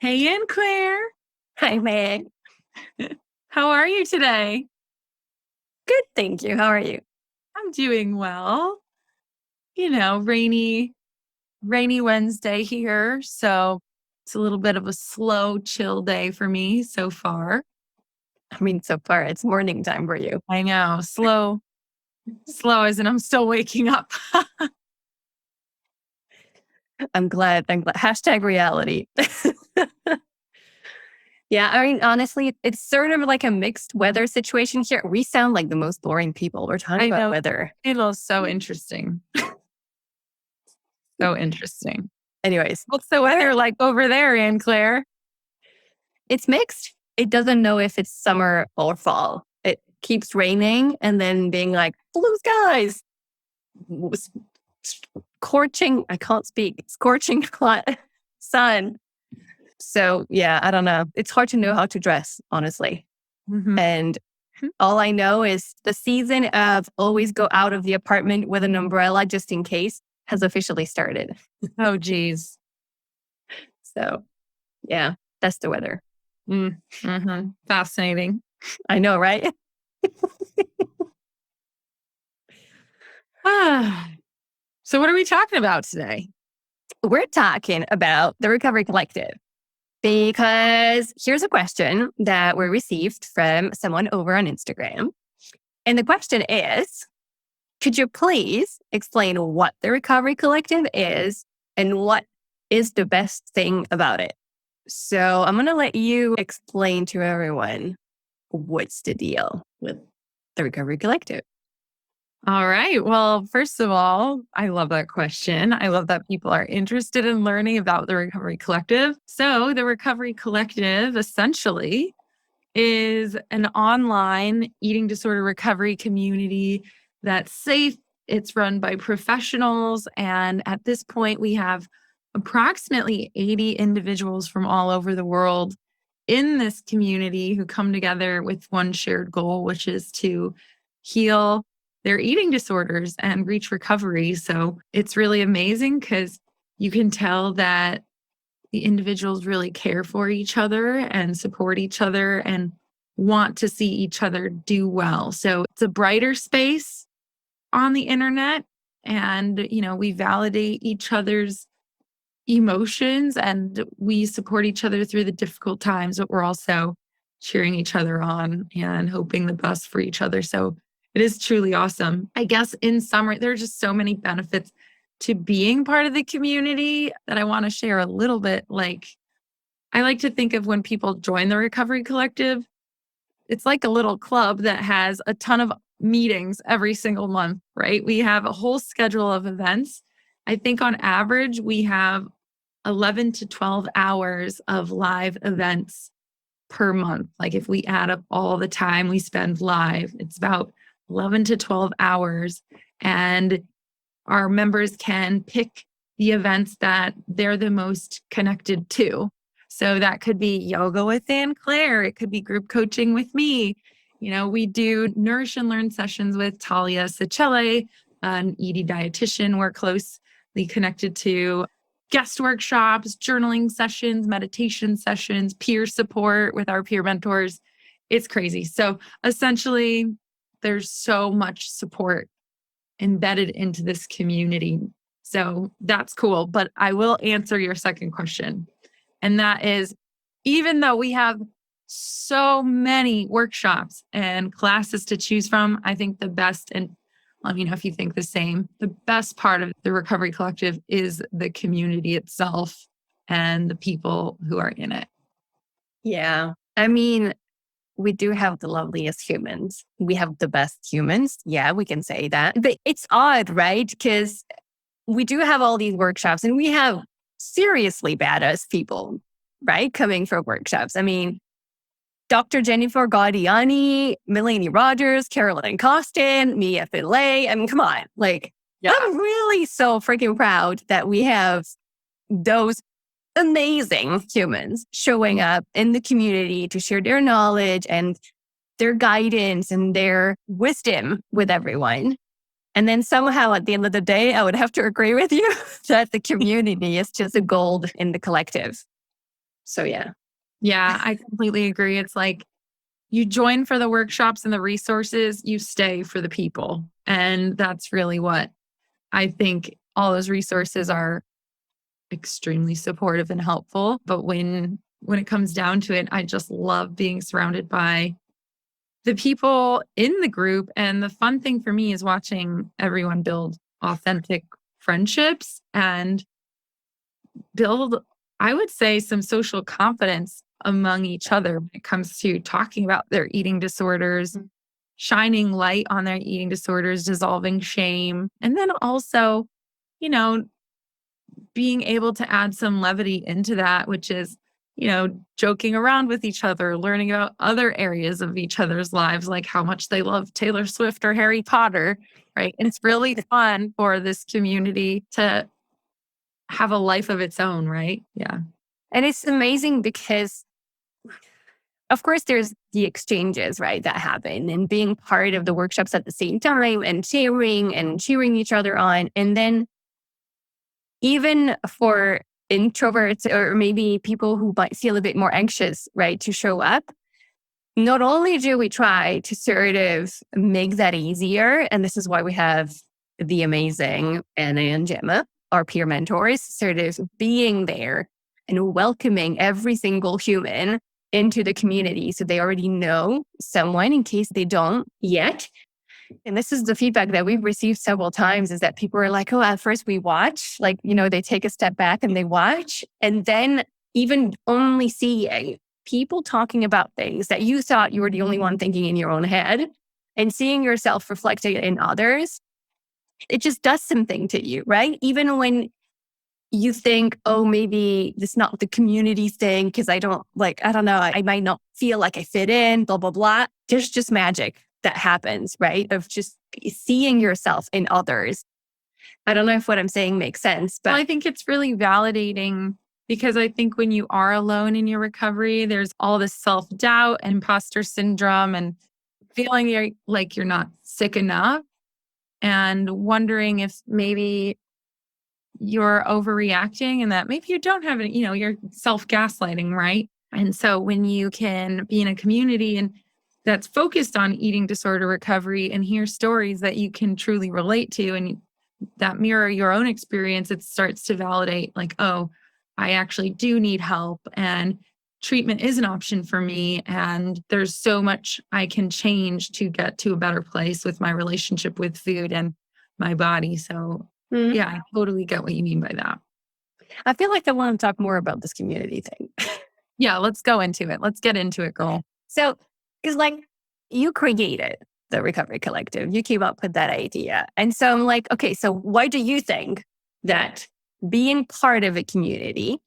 Hey, Ann Claire. Hi, Meg. How are you today? Good, thank you. How are you? I'm doing well. Rainy Wednesday here. So it's a little bit of a slow, chill day for me so far. I mean, so far it's morning time for you. I know, slow as in I'm still waking up. I'm glad. Hashtag reality. Yeah, I mean, honestly, it's sort of like a mixed weather situation here. We sound like the most boring people. We're talking I about know. weather. It was so interesting. So interesting. Anyways, What's the weather like over there, Ann Claire? it's mixed. It doesn't know if it's summer or fall. It keeps raining and then being like, blue skies, scorching, I can't speak, scorching hot sun. So yeah, I don't know. It's hard to know how to dress, honestly. Mm-hmm. And all I know is the season of always go out of the apartment with an umbrella just in case has officially started. Oh, geez. So yeah, that's the weather. Mm-hmm. Fascinating. I know, right? So what are we talking about today? We're talking about the Recovery Collective because here's a question that we received from someone over on Instagram. And the question is, could you please explain what the Recovery Collective is and what is the best thing about it? So I'm going to let you explain to everyone what's the deal with the Recovery Collective. All right. Well, first of all, I love that question. I love that people are interested in learning about the Recovery Collective. So, the Recovery Collective essentially is an online eating disorder recovery community that's safe. It's run by professionals. And at this point, we have approximately 80 individuals from all over the world in this community who come together with one shared goal, which is to heal their eating disorders and reach recovery. So it's really amazing because you can tell that the individuals really care for each other and support each other and want to see each other do well. So it's a brighter space on the internet. And, we validate each other's emotions and we support each other through the difficult times, but we're also cheering each other on and hoping the best for each other. So it is truly awesome. I guess in summary, there are just so many benefits to being part of the community that I want to share a little bit. Like, I like to think of when people join the Recovery Collective, it's like a little club that has a ton of meetings every single month, right? We have a whole schedule of events. I think on average, we have 11 to 12 hours of live events per month. Like if we add up all the time we spend live, it's about 11 to 12 hours. And our members can pick the events that they're the most connected to. So that could be yoga with Ann Claire. It could be group coaching with me. We do Nourish and Learn sessions with Talia Sicele, an ED dietitian we're closely connected to, guest workshops, journaling sessions, meditation sessions, peer support with our peer mentors. It's crazy. So essentially, there's so much support embedded into this community. So that's cool. But I will answer your second question. And that is, even though we have so many workshops and classes to choose from, I think the best, and let me know if you think the same, the best part of the Recovery Collective is the community itself and the people who are in it. Yeah. I mean, we do have the loveliest humans. We have the best humans. Yeah, we can say that. But it's odd, right? Because we do have all these workshops and we have seriously badass people, right? Coming for workshops. I mean, Dr. Jennifer Gaudiani, Melanie Rogers, Carolyn Costin, Mia Finlay. I mean, come on. Like, yeah. I'm really so freaking proud that we have those amazing humans showing up in the community to share their knowledge and their guidance and their wisdom with everyone. And then somehow at the end of the day, I would have to agree with you that the community is just a gold in the collective. So yeah. Yeah, I completely agree. It's like you join for the workshops and the resources, you stay for the people. And that's really what I think all those resources are extremely supportive and helpful. But when it comes down to it, I just love being surrounded by the people in the group. And the fun thing for me is watching everyone build authentic friendships and build, I would say, some social confidence among each other when it comes to talking about their eating disorders, shining light on their eating disorders, dissolving shame. And then also, you know, being able to add some levity into that, which is, joking around with each other, learning about other areas of each other's lives, like how much they love Taylor Swift or Harry Potter, right? And it's really fun for this community to have a life of its own, right? Yeah. And it's amazing because, of course, there's the exchanges, right, that happen and being part of the workshops at the same time and sharing and cheering each other on. And then even for introverts or maybe people who might feel a bit more anxious, right, to show up, not only do we try to sort of make that easier, and this is why we have the amazing Anna and Gemma, our peer mentors, sort of being there and welcoming every single human into the community so they already know someone in case they don't yet. And this is the feedback that we've received several times is that people are like, oh, at first we watch, like, they take a step back and they watch. And then even only seeing people talking about things that you thought you were the only one thinking in your own head and seeing yourself reflected in others, it just does something to you, right? Even when you think, oh, maybe this is not the community thing because I don't know, I might not feel like I fit in, blah, blah, blah. There's just magic that happens, right? Of just seeing yourself in others. I don't know if what I'm saying makes sense, but Well, I think it's really validating because I think when you are alone in your recovery, there's all this self-doubt and imposter syndrome and feeling like you're not sick enough and wondering if maybe you're overreacting and that maybe you don't have it, you're self-gaslighting, right? And so when you can be in a community and that's focused on eating disorder recovery and hear stories that you can truly relate to and that mirror your own experience, it starts to validate like, oh, I actually do need help and treatment is an option for me. And there's so much I can change to get to a better place with my relationship with food and my body. So yeah, I totally get what you mean by that. I feel like I want to talk more about this community thing. Yeah, let's go into it. Let's get into it, girl. So, because like you created the Recovery Collective, you came up with that idea. And so I'm like, okay, so why do you think that being part of a community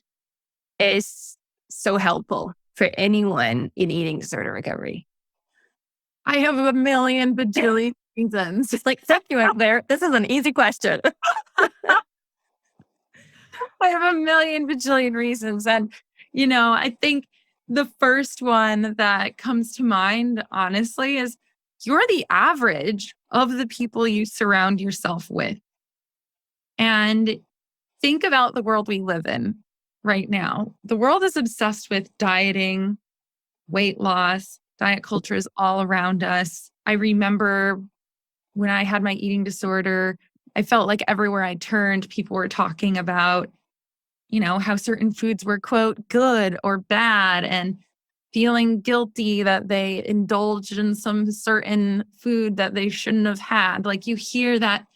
is so helpful for anyone in eating disorder recovery? I have a million bajillion reasons. Just like, thank you out there. This is an easy question. I have a million bajillion reasons. And, I think the first one that comes to mind, honestly, is you're the average of the people you surround yourself with. And think about the world we live in right now. The world is obsessed with dieting, weight loss, diet culture is all around us. I remember when I had my eating disorder, I felt like everywhere I turned, people were talking about, how certain foods were, quote, good or bad, and feeling guilty that they indulged in some certain food that they shouldn't have had. Like you hear that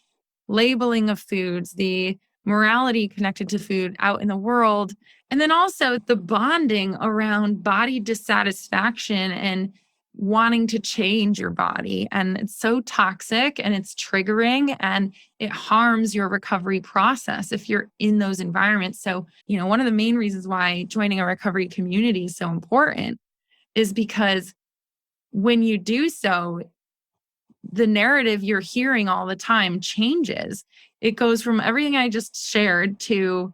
labeling of foods, the morality connected to food out in the world, and then also the bonding around body dissatisfaction and wanting to change your body. And it's so toxic and it's triggering and it harms your recovery process if you're in those environments. So, one of the main reasons why joining a recovery community is so important is because when you do so, the narrative you're hearing all the time changes. It goes from everything I just shared to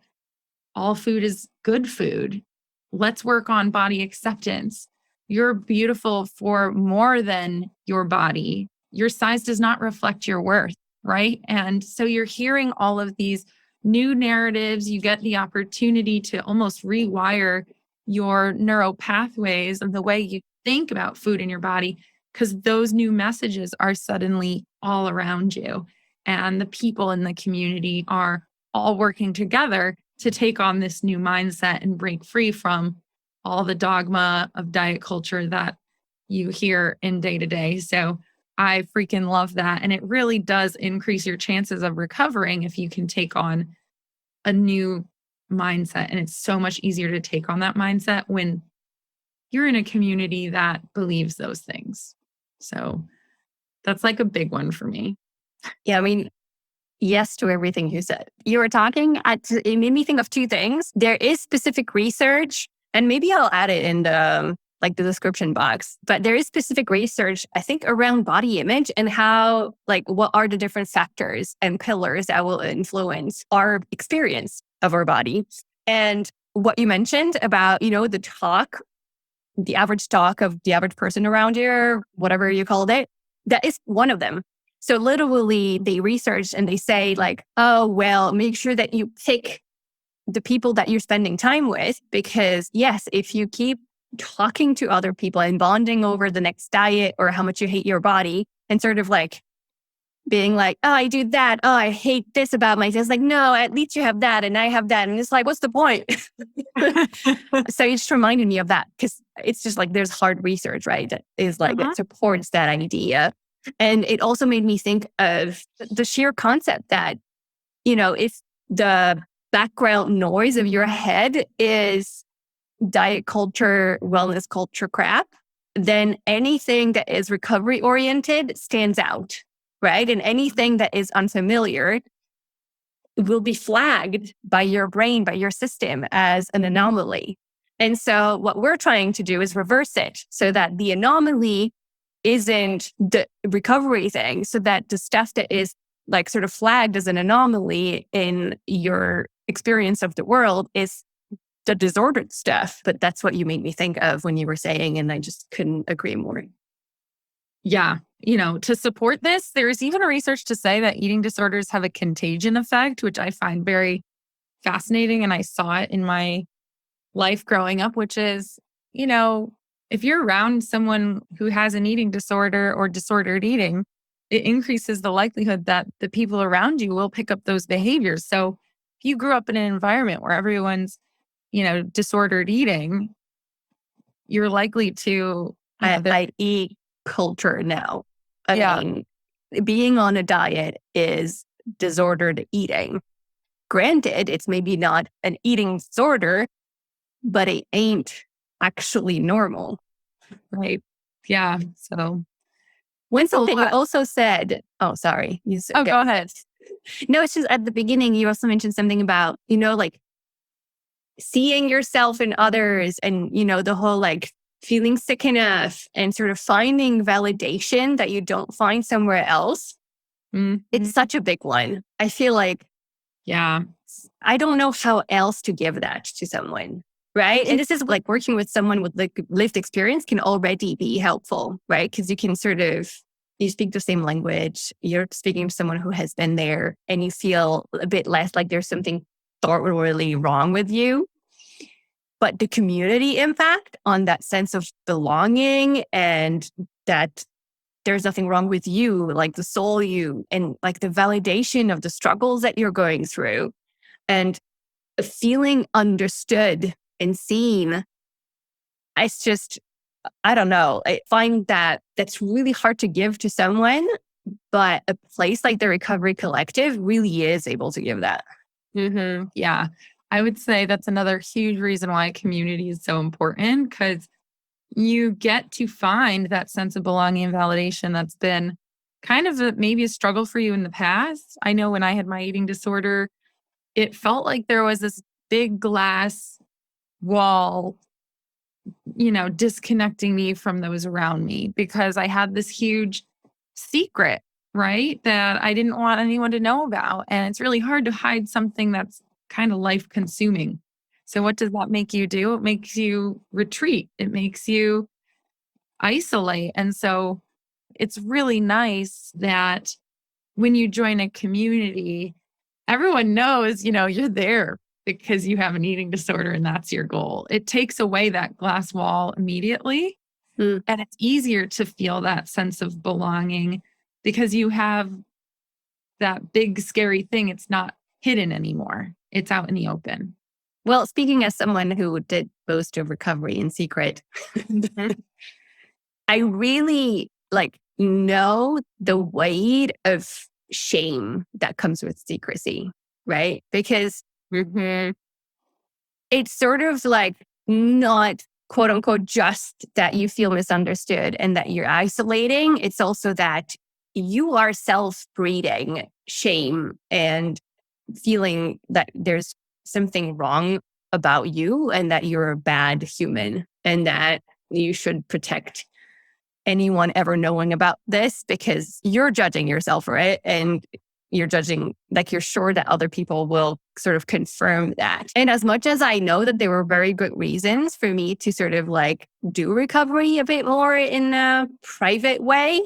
all food is good food. Let's work on body acceptance. You're beautiful for more than your body. Your size does not reflect your worth, right? And so you're hearing all of these new narratives. You get the opportunity to almost rewire your neural pathways and the way you think about food in your body, because those new messages are suddenly all around you. And the people in the community are all working together to take on this new mindset and break free from all the dogma of diet culture that you hear in day to day. So I freaking love that. And it really does increase your chances of recovering if you can take on a new mindset. And it's so much easier to take on that mindset when you're in a community that believes those things. So that's like a big one for me. Yeah, I mean, yes to everything you said. You were talking, it made me think of two things. There is specific research, and maybe I'll add it in the the description box, but there is specific research, I think, around body image and how, what are the different factors and pillars that will influence our experience of our body. And what you mentioned about, the average talk of the average person around you, or whatever you called it, that is one of them. So literally they research and they say oh, well, make sure that you pick the people that you're spending time with, because yes, if you keep talking to other people and bonding over the next diet or how much you hate your body and sort of being oh, I do that. Oh, I hate this about myself. It's no, at least you have that and I have that. And it's what's the point? So it just reminded me of that, because it's just there's hard research, right? That is that supports that idea. And it also made me think of the sheer concept that, if the background noise of your head is diet culture, wellness culture crap, then anything that is recovery oriented stands out, right? And anything that is unfamiliar will be flagged by your brain, by your system as an anomaly. And so what we're trying to do is reverse it so that the anomaly isn't the recovery thing, so that the stuff that is sort of flagged as an anomaly in your experience of the world is the disordered stuff. But that's what you made me think of when you were saying, and I just couldn't agree more. Yeah. To support this, there's even research to say that eating disorders have a contagion effect, which I find very fascinating. And I saw it in my life growing up, which is, if you're around someone who has an eating disorder or disordered eating, it increases the likelihood that the people around you will pick up those behaviors. So if you grew up in an environment where everyone's, disordered eating, you're likely to. I eat culture now. I mean, being on a diet is disordered eating. Granted, it's maybe not an eating disorder, but it ain't actually normal. Right. Yeah. So one thing you also said, oh, sorry. Go ahead. No, it's just at the beginning, you also mentioned something about, seeing yourself in others and, the whole feeling sick enough and sort of finding validation that you don't find somewhere else. Mm-hmm. It's such a big one. I feel yeah, I don't know how else to give that to someone. Right. And this is working with someone with lived experience can already be helpful, right? Because you can you speak the same language, you're speaking to someone who has been there, and you feel a bit less like there's something thoroughly wrong with you. But the community impact on that sense of belonging and that there's nothing wrong with you, the soul you, and the validation of the struggles that you're going through and feeling understood and seen. It's just, I don't know. I find that's really hard to give to someone, but a place like the Recovery Collective really is able to give that. Mm-hmm. Yeah. I would say that's another huge reason why community is so important, because you get to find that sense of belonging and validation that's been kind of maybe a struggle for you in the past. I know when I had my eating disorder, it felt like there was this big glass wall, disconnecting me from those around me, because I had this huge secret, right, that I didn't want anyone to know about. And it's really hard to hide something that's kind of life consuming. So what does that make you do? It makes you retreat. It makes you isolate. And so it's really nice that when you join a community, everyone knows, you're there because you have an eating disorder and that's your goal. It takes away that glass wall immediately. Mm. And it's easier to feel that sense of belonging because you have that big, scary thing. It's not hidden anymore. It's out in the open. Well, speaking as someone who did most of recovery in secret, I really know the weight of shame that comes with secrecy, right? Because it's sort of not quote unquote just that you feel misunderstood and that you're isolating. It's also that you are self-breeding shame and feeling that there's something wrong about you and that you're a bad human and that you should protect anyone ever knowing about this because you're judging yourself for it and you're judging, you're sure that other people will sort of confirm that. And as much as I know that there were very good reasons for me to sort of do recovery a bit more in a private way,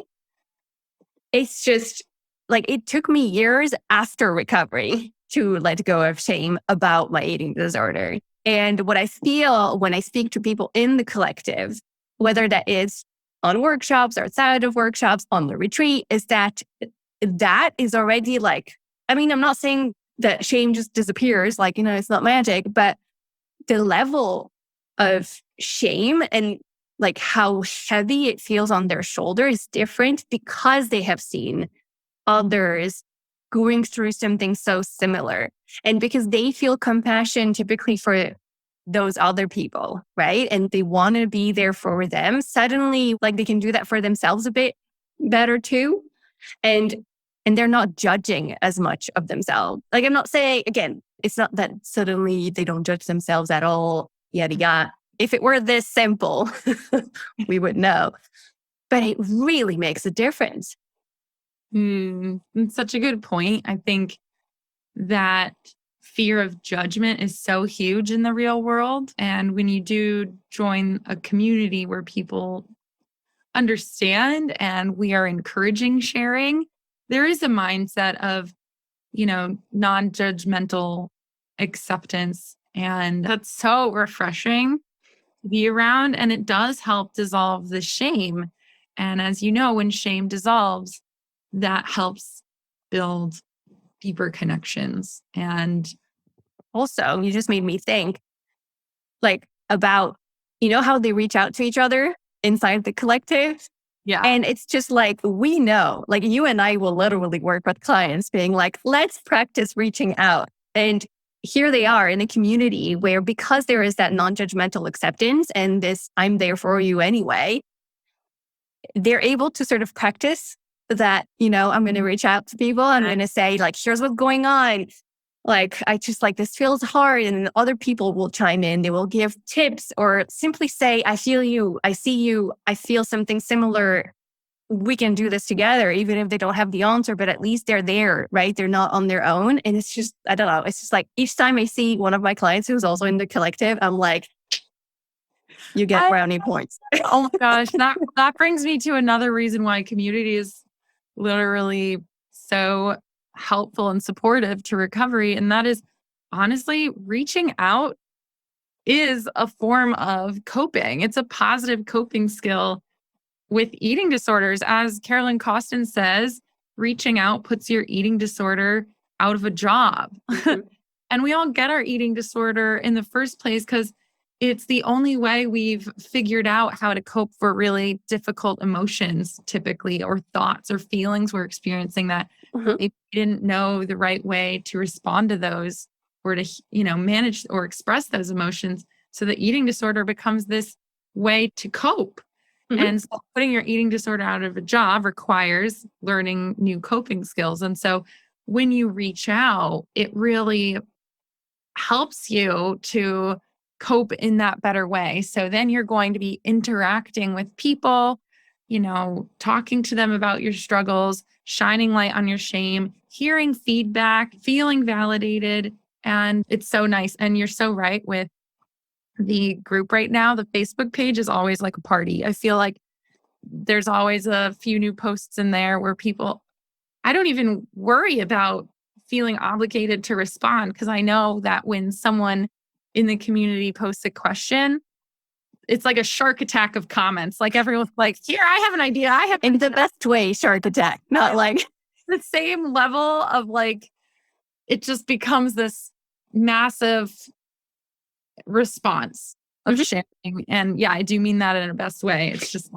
it's just it took me years after recovery to let go of shame about my eating disorder. And what I feel when I speak to people in the collective, whether that is on workshops, outside of workshops, on the retreat, is that is already I'm not saying that shame just disappears, it's not magic, but the level of shame and how heavy it feels on their shoulder is different because they have seen others going through something so similar. And because they feel compassion typically for those other people, right? And they want to be there for them. Suddenly, they can do that for themselves a bit better too. And they're not judging as much of themselves. I'm not saying, again, it's not that suddenly they don't judge themselves at all, yada, yada. If it were this simple, we would know. But it really makes a difference. It's such a good point. I think that fear of judgment is so huge in the real world. And when you do join a community where people understand and we are encouraging sharing, there is a mindset of, non-judgmental acceptance. And that's so refreshing to be around. And it does help dissolve the shame. And as you know, when shame dissolves, that helps build deeper connections. And also, you just made me think about, how they reach out to each other inside the collective. yeah. And it's just we know, you and I will literally work with clients being let's practice reaching out. And here they are in a community where, because there is that non-judgmental acceptance and this I'm there for you anyway, they're able to sort of practice that, I'm going to reach out to people. I'm going to say here's what's going on. I just this feels hard, and other people will chime in. They will give tips or simply say, I feel you. I see you. I feel something similar. We can do this together, even if they don't have the answer, but at least they're there, right? They're not on their own. And it's just, I don't know. It's just each time I see one of my clients who's also in the collective, I'm you get brownie points. Oh my gosh. That brings me to another reason why community is literally so helpful and supportive to recovery. And that is, honestly, reaching out is a form of coping. It's a positive coping skill with eating disorders. As Carolyn Costin says, reaching out puts your eating disorder out of a job. And we all get our eating disorder in the first place because it's the only way we've figured out how to cope for really difficult emotions, typically, or thoughts or feelings we're experiencing that if we didn't know the right way to respond to those or to, manage or express those emotions. So the eating disorder becomes this way to cope. And so putting your eating disorder out of a job requires learning new coping skills. And so when you reach out, it really helps you to cope in that better way. So then you're going to be interacting with people, talking to them about your struggles, shining light on your shame, hearing feedback, feeling validated. And it's so nice. And you're so right with the group right now. The Facebook page is always like a party. I feel like there's always a few new posts in there where I don't even worry about feeling obligated to respond because I know that when someone in the community posts a question, it's like a shark attack of comments. Like everyone's like, here, I have an idea. I have In the best way, shark attack, not like the same level of like, it just becomes this massive response of sharing. And yeah, I do mean that in a best way. It's just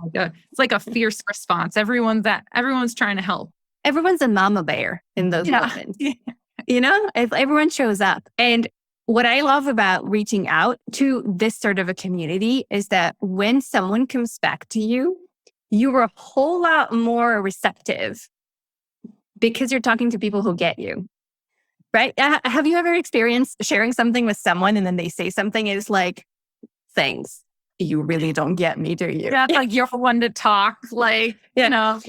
like a fierce response. Everyone's trying to help. everyone's a mama bear in those moments. Yeah. You know, if everyone shows up. And what I love about reaching out to this sort of a community is that when someone comes back to you, you're a whole lot more receptive because you're talking to people who get you. Right? Have you ever experienced sharing something with someone and then they say something is like, thanks, you really don't get me, do you? Yeah, like you're the one to talk. Like, you know.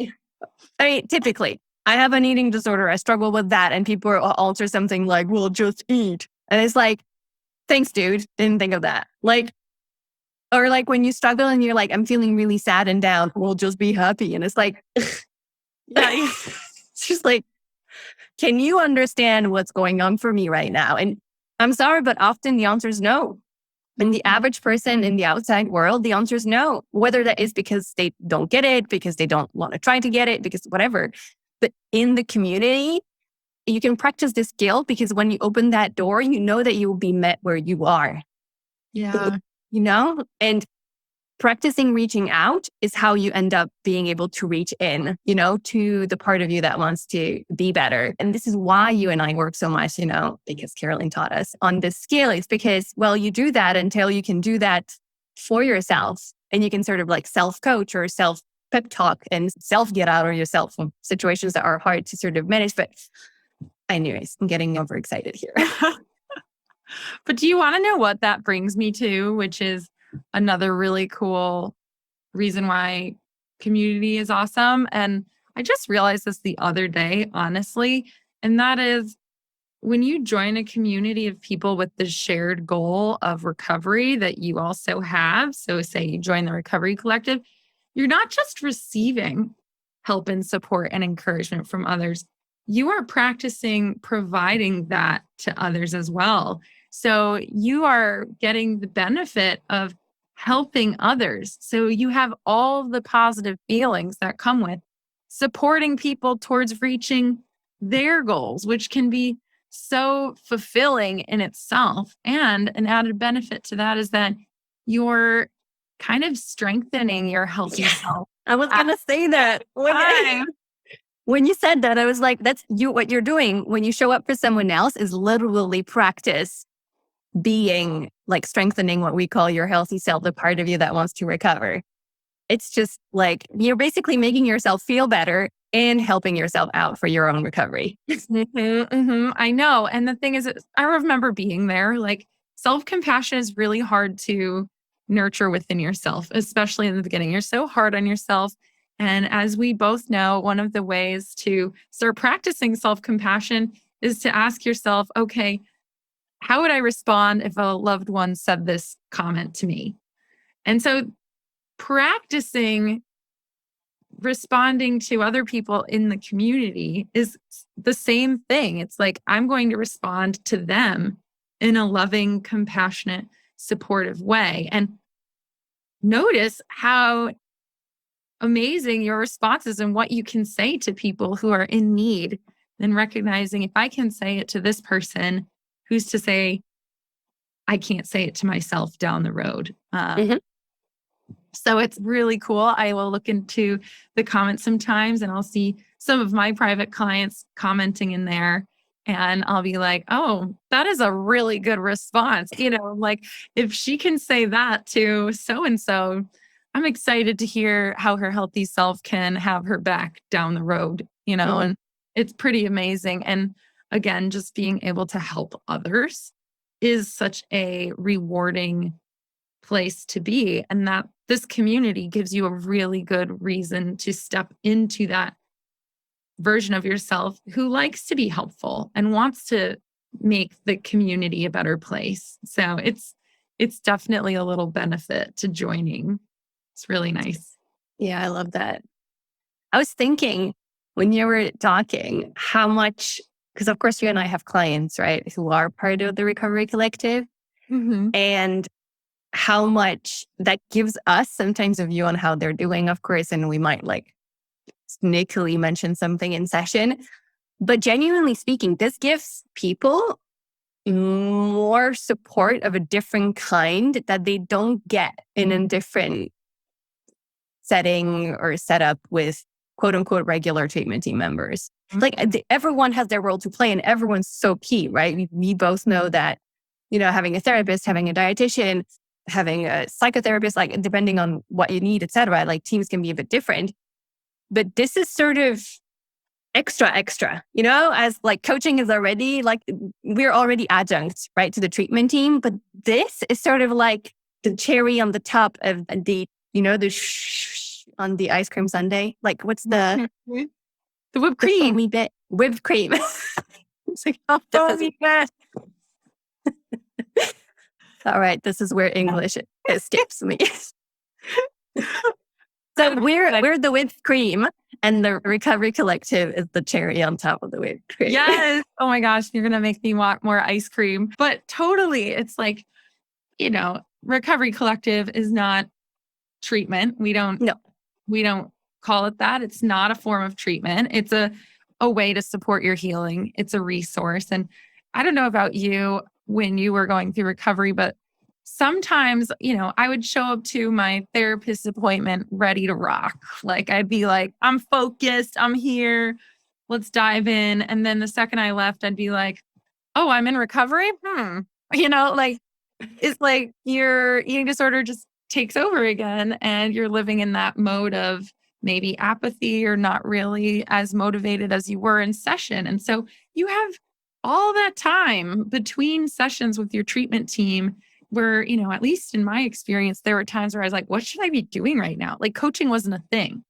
I mean, typically, I have an eating disorder. I struggle with that. And people will alter something like, well, just eat. And it's like, thanks, dude. Didn't think of that. Like, or like when you struggle and you're like, I'm feeling really sad and down. Well, just be happy. And it's like, yeah, it's just like, can you understand what's going on for me right now? And I'm sorry, but often the answer is no. And the average person in the outside world, the answer is no. Whether that is because they don't get it, because they don't want to try to get it, because whatever. But in the community, you can practice this skill because when you open that door, you know that you will be met where you are. Yeah. You know? And practicing reaching out is how you end up being able to reach in, you know, to the part of you that wants to be better. And this is why you and I work so much, you know, because Caroline taught us on this skill. It's because, well, you do that until you can do that for yourself and you can sort of like self-coach or self-pep talk and self-get out of yourself from situations that are hard to sort of manage. But anyways, I'm getting overexcited here. But do you want to know what that brings me to, which is another really cool reason why community is awesome? And I just realized this the other day, honestly, and that is when you join a community of people with the shared goal of recovery that you also have. So say you join the Recovery Collective, you're not just receiving help and support and encouragement from others. You are practicing providing that to others as well. So you are getting the benefit of helping others. So you have all the positive feelings that come with supporting people towards reaching their goals, which can be so fulfilling in itself. And an added benefit to that is that you're kind of strengthening your healthy self. I was going to say that. When you said that, I was like, that's you. What you're doing when you show up for someone else is literally practice being like strengthening what we call your healthy self, the part of you that wants to recover. It's just like you're basically making yourself feel better and helping yourself out for your own recovery. I know. And the thing is, I remember being there. Like self-compassion is really hard to nurture within yourself, especially in the beginning. You're so hard on yourself. And as we both know, one of the ways to start practicing self-compassion is to ask yourself, okay, how would I respond if a loved one said this comment to me? And so practicing responding to other people in the community is the same thing. It's like, I'm going to respond to them in a loving, compassionate, supportive way. And notice how amazing your response is and what you can say to people who are in need. And recognizing if I can say it to this person, who's to say I can't say it to myself down the road. So it's really cool. I will look into the comments sometimes and I'll see some of my private clients commenting in there. And I'll be like, oh, that is a really good response. You know, like if she can say that to so-and-so, I'm excited to hear how her healthy self can have her back down the road, you know, and it's pretty amazing. And again, just being able to help others is such a rewarding place to be. And that this community gives you a really good reason to step into that version of yourself who likes to be helpful and wants to make the community a better place. So it's definitely a little benefit to joining. It's really nice. Yeah, I love that. I was thinking when you were talking how much because of course you and I have clients, right, who are part of the Recovery Collective, Mm-hmm. and how much that gives us sometimes a view on how they're doing, of course, and we might like sneakily mention something in session. But genuinely speaking, this gives people more support of a different kind that they don't get in a different setting or setup with quote unquote regular treatment team members. Like everyone has their role to play and everyone's so key, right? We both know that, having a therapist, having a dietitian, having a psychotherapist, like depending on what you need, et cetera, like teams can be a bit different. But this is sort of extra, as like coaching is already like, we're already adjunct, right, to the treatment team. But this is sort of like the cherry on the top of the, on the ice cream sundae. Like what's the whipped cream? Foamy bit? Whipped cream. It's like, Foamy bit. all right, this is where English escapes me. So we're the whipped cream, and the Recovery Collective is the cherry on top of the whipped cream. Yes. Oh my gosh, you're gonna make me want more ice cream. But totally, it's like, Recovery Collective is not treatment. We don't call it that. It's not a form of treatment. It's a way to support your healing. It's a resource. And I don't know about you when you were going through recovery, but sometimes, I would show up to my therapist appointment ready to rock. Like I'd be like, I'm focused, I'm here, let's dive in. And then the second I left, I'd be like, oh, I'm in recovery? Like it's like your eating disorder just takes over again and you're living in that mode of maybe apathy or not really as motivated as you were in session. And so you have all that time between sessions with your treatment team where, at least in my experience, there were times where I was like, what should I be doing right now? Like coaching wasn't a thing.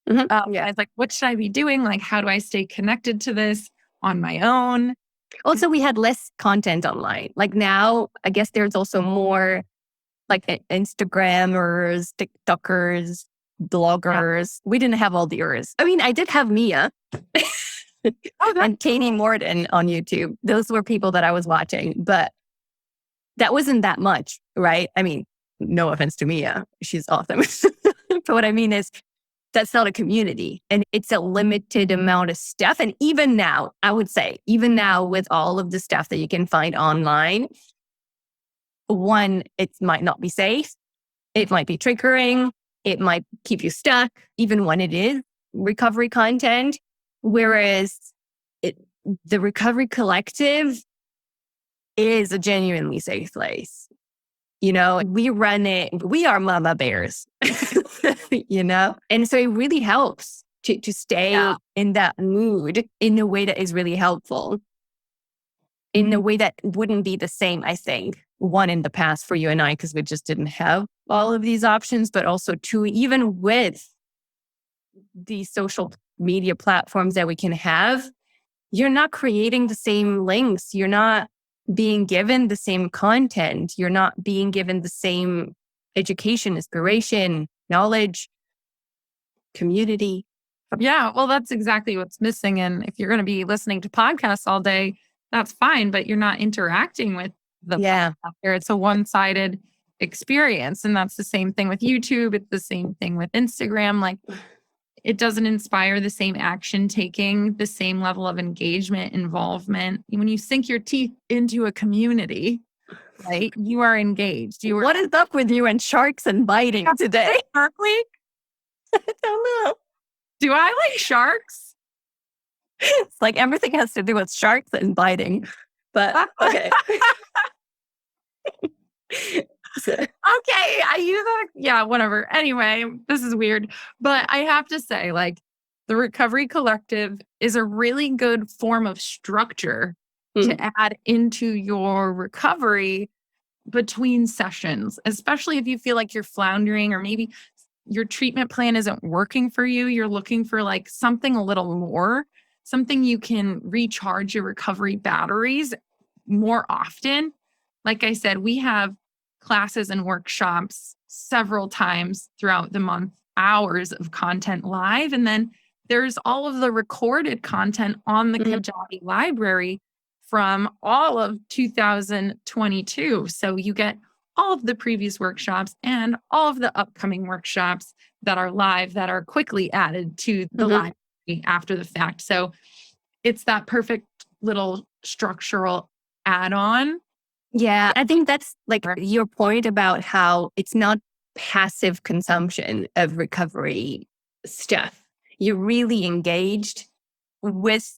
Mm-hmm. I was like, what should I be doing? Like, how do I stay connected to this on my own? Also, we had less content online. Like now, I guess there's also more like Instagrammers, TikTokers, bloggers. Yeah. We didn't have all the ers. I mean, I did have Mia and Katie Morton on YouTube. Those were people that I was watching, but that wasn't that much, right? I mean, no offense to Mia. She's awesome. But what I mean is that's not a community and it's a limited amount of stuff. And even now, I would say, even now with all of the stuff that you can find online, one, it might not be safe. It might be triggering. It might keep you stuck, even when it is recovery content. Whereas the Recovery Collective is a genuinely safe place. We run it. We are mama bears, and so it really helps to stay in that mood in a way that is really helpful, in a way that wouldn't be the same, I think, one in the past for you and I, because we just didn't have all of these options, but also two, even with these social media platforms that we can have, you're not creating the same links. You're not being given the same content. You're not being given the same education, inspiration, knowledge, community. Yeah, well, that's exactly what's missing. And if you're going to be listening to podcasts all day, that's fine, but you're not interacting with the podcast. It's a one-sided experience. And that's the same thing with YouTube. It's the same thing with Instagram. Like it doesn't inspire the same action taking, the same level of engagement, involvement. When you sink your teeth into a community, right, you are engaged. What is up with you and sharks and biting today? Berkeley? I don't know. Do I like sharks? It's like everything has to do with sharks and biting. But okay. Okay, I use that. Yeah, whatever. Anyway, this is weird. But I have to say, like, the Recovery Collective is a really good form of structure to add into your recovery between sessions, especially if you feel like you're floundering or maybe your treatment plan isn't working for you. You're looking for like something a little more, something you can recharge your recovery batteries more often. Like I said, we have classes and workshops several times throughout the month, hours of content live. And then there's all of the recorded content on the Kajabi library from all of 2022. So you get all of the previous workshops and all of the upcoming workshops that are live that are quickly added to the library after the fact. So it's that perfect little structural add-on. Yeah, I think that's like your point about how it's not passive consumption of recovery stuff. You're really engaged with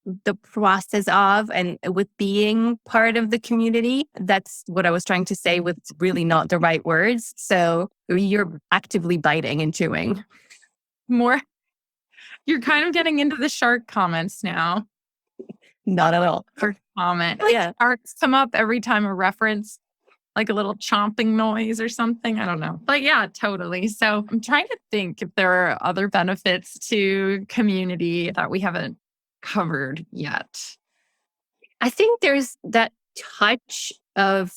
the process of and with being part of the community. That's what I was trying to say with really not the right words. So you're actively biting and chewing. More, you're kind of getting into the shark comments now. Not at all. Comment. Yeah. Sharks come up every time a reference, like a little chomping noise or something. I don't know. But yeah, totally. So I'm trying to think if there are other benefits to community that we haven't covered yet. I think there's that touch of,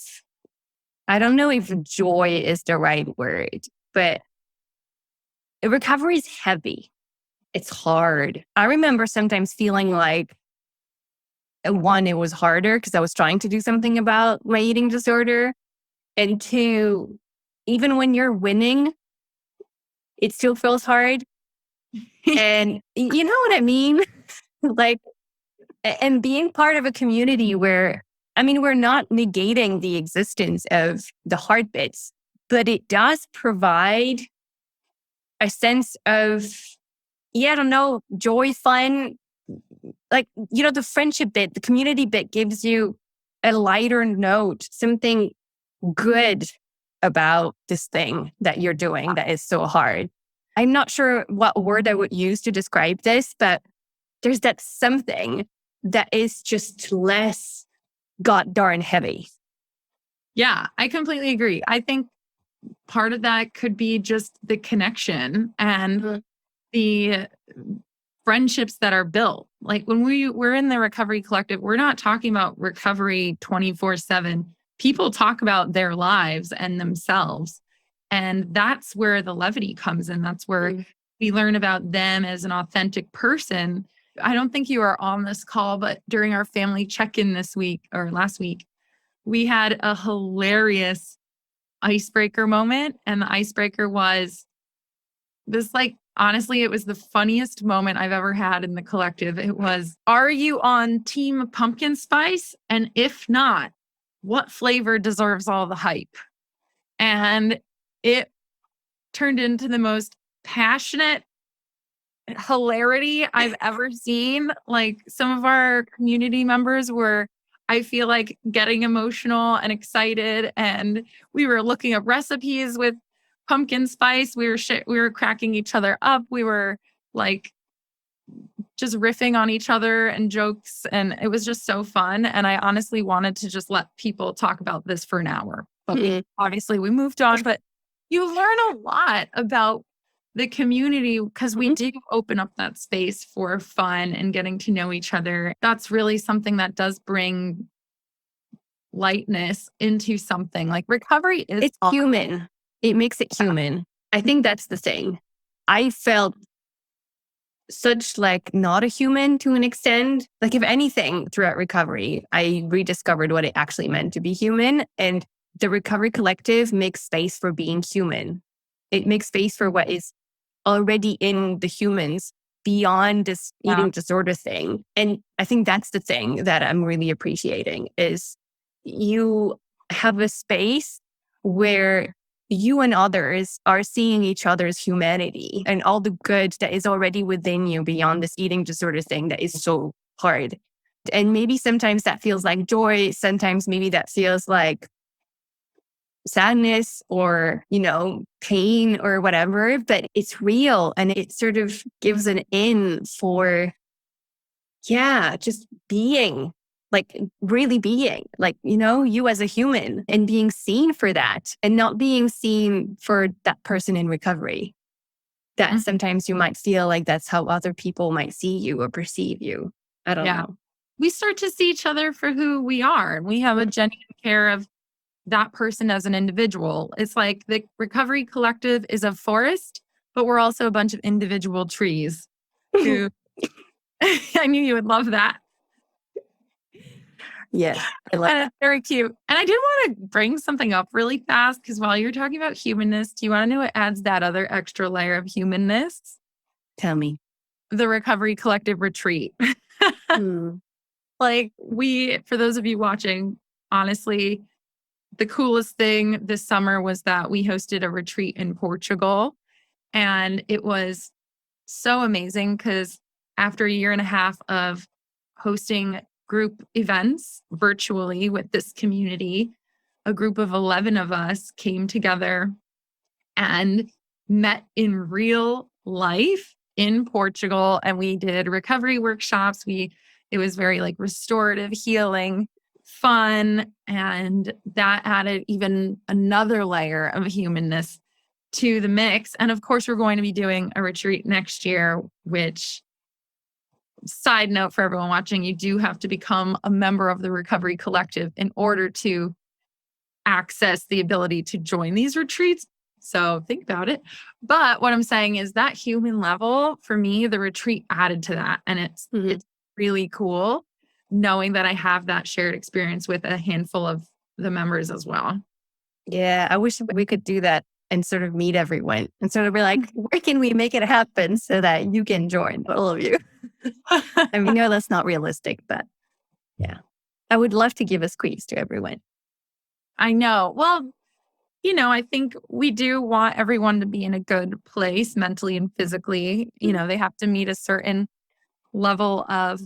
I don't know if joy is the right word, but recovery is heavy. It's hard. I remember sometimes feeling like, one, it was harder because I was trying to do something about my eating disorder. And two, even when you're winning, it still feels hard. And you know what I mean? Like, and being part of a community where, I mean, we're not negating the existence of the hard bits, but it does provide a sense of, yeah, I don't know, joy, fun. Like, you know, the friendship bit, the community bit gives you a lighter note, something good about this thing that you're doing that is so hard. I'm not sure what word I would use to describe this, but there's that something that is just less god darn heavy. Yeah, I completely agree. I think part of that could be just the connection and the friendships that are built. Like when we're in the recovery collective, we're not talking about recovery 24/7. People talk about their lives and themselves. And that's where the levity comes in. That's where we learn about them as an authentic person. I don't think you were on this call, but during our family check-in this week or last week, we had a hilarious icebreaker moment. And the icebreaker was this, like, honestly, it was the funniest moment I've ever had in the collective. It was, are you on team pumpkin spice? And if not, what flavor deserves all the hype? And it turned into the most passionate hilarity I've ever seen. Like some of our community members were, I feel like, getting emotional and excited. And we were looking up recipes with pumpkin spice. We were cracking each other up. We were like just riffing on each other and jokes. And it was just so fun. And I honestly wanted to just let people talk about this for an hour. But obviously we moved on. But you learn a lot about the community because we do open up that space for fun and getting to know each other. That's really something that does bring lightness into something. Like recovery is it's human. It makes it human. I think that's the thing. I felt such like not a human to an extent. Like if anything, throughout recovery, I rediscovered what it actually meant to be human. And the Recovery Collective makes space for being human. It makes space for what is already in the humans beyond this eating disorder thing. And I think that's the thing that I'm really appreciating is you have a space where you and others are seeing each other's humanity and all the good that is already within you beyond this eating disorder thing that is so hard. And maybe sometimes that feels like joy. Sometimes maybe that feels like sadness or, you know, pain or whatever, but it's real. And it sort of gives an in for, just being, like really being, like, you know, you as a human and being seen for that and not being seen for that person in recovery. That sometimes you might feel like that's how other people might see you or perceive you. I don't know. We start to see each other for who we are. And we have a genuine care of that person as an individual. It's like the Recovery Collective is a forest, but we're also a bunch of individual trees. who I knew you would love that. Yeah, I love And that. it's very cute. And I did want to bring something up really fast because while you're talking about humanness, do you want to know what adds that other extra layer of humanness? Tell me. The Recovery Collective retreat. Hmm. Like for those of you watching, honestly, the coolest thing this summer was that we hosted a retreat in Portugal. And it was so amazing because after a year and a half of hosting group events virtually with this community, a group of 11 of us came together and met in real life in Portugal, and we did recovery workshops. It was very like restorative healing, fun, and that added even another layer of humanness to the mix. And of course, we're going to be doing a retreat next year, which, side note for everyone watching, you do have to become a member of the Recovery Collective in order to access the ability to join these retreats. So think about it. But what I'm saying is that human level, for me, the retreat added to that. And it's really cool knowing that I have that shared experience with a handful of the members as well. Yeah, I wish we could do that and sort of meet everyone and sort of be like, where can we make it happen so that you can join, all of you? I mean, no, that's not realistic, but yeah, I would love to give a squeeze to everyone. I know. Well, I think we do want everyone to be in a good place mentally and physically. They have to meet a certain level of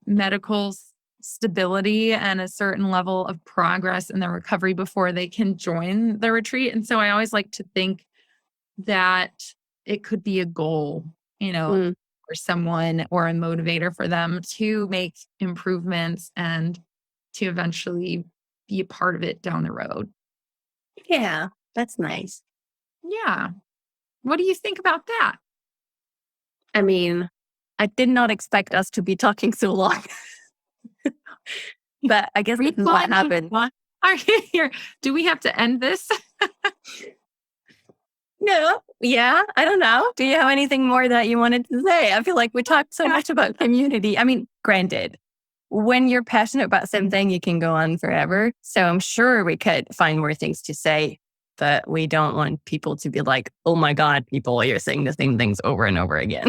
medical stability and a certain level of progress in their recovery before they can join the retreat. And so I always like to think that it could be a goal, Mm. for someone or a motivator for them to make improvements and to eventually be a part of it down the road. Yeah, that's nice. Yeah. What do you think about that? I mean, I did not expect us to be talking so long, but I guess this is what happened. Are you here? Do we have to end this? No, yeah, I don't know. Do you have anything more that you wanted to say? I feel like we talked so much about community. I mean, granted, when you're passionate about something, you can go on forever. So I'm sure we could find more things to say, but we don't want people to be like, oh my God, people, you're saying the same things over and over again.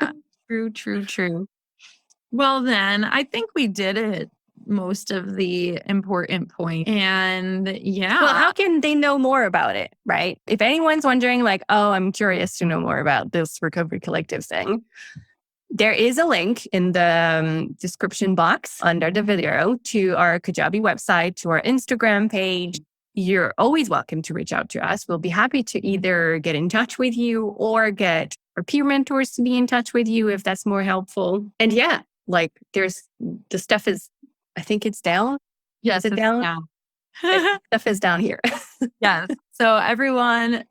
Yeah, true. Well, then I think we did it. Most of the important point. And yeah. Well, how can they know more about it, right? If anyone's wondering, like, oh, I'm curious to know more about this Recovery Collective thing, there is a link in the description box under the video to our Kajabi website, to our Instagram page. You're always welcome to reach out to us. We'll be happy to either get in touch with you or get our peer mentors to be in touch with you if that's more helpful. And yeah, like the stuff is, I think it's down. Yes, Is it down? Stuff is down here. Yes. So everyone,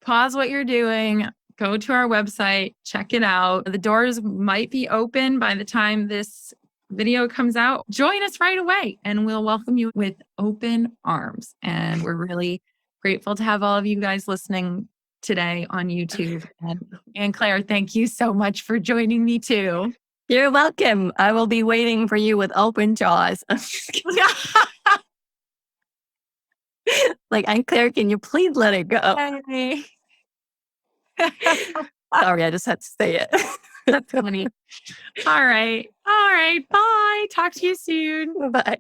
pause what you're doing, go to our website, check it out. The doors might be open by the time this video comes out. Join us right away and we'll welcome you with open arms. And we're really grateful to have all of you guys listening today on YouTube. And Claire, thank you so much for joining me too. You're welcome. I will be waiting for you with open jaws. Like, I'm Claire, can you please let it go? Hey. Sorry, I just had to say it. That's funny. All right. Bye. Talk to you soon. Bye.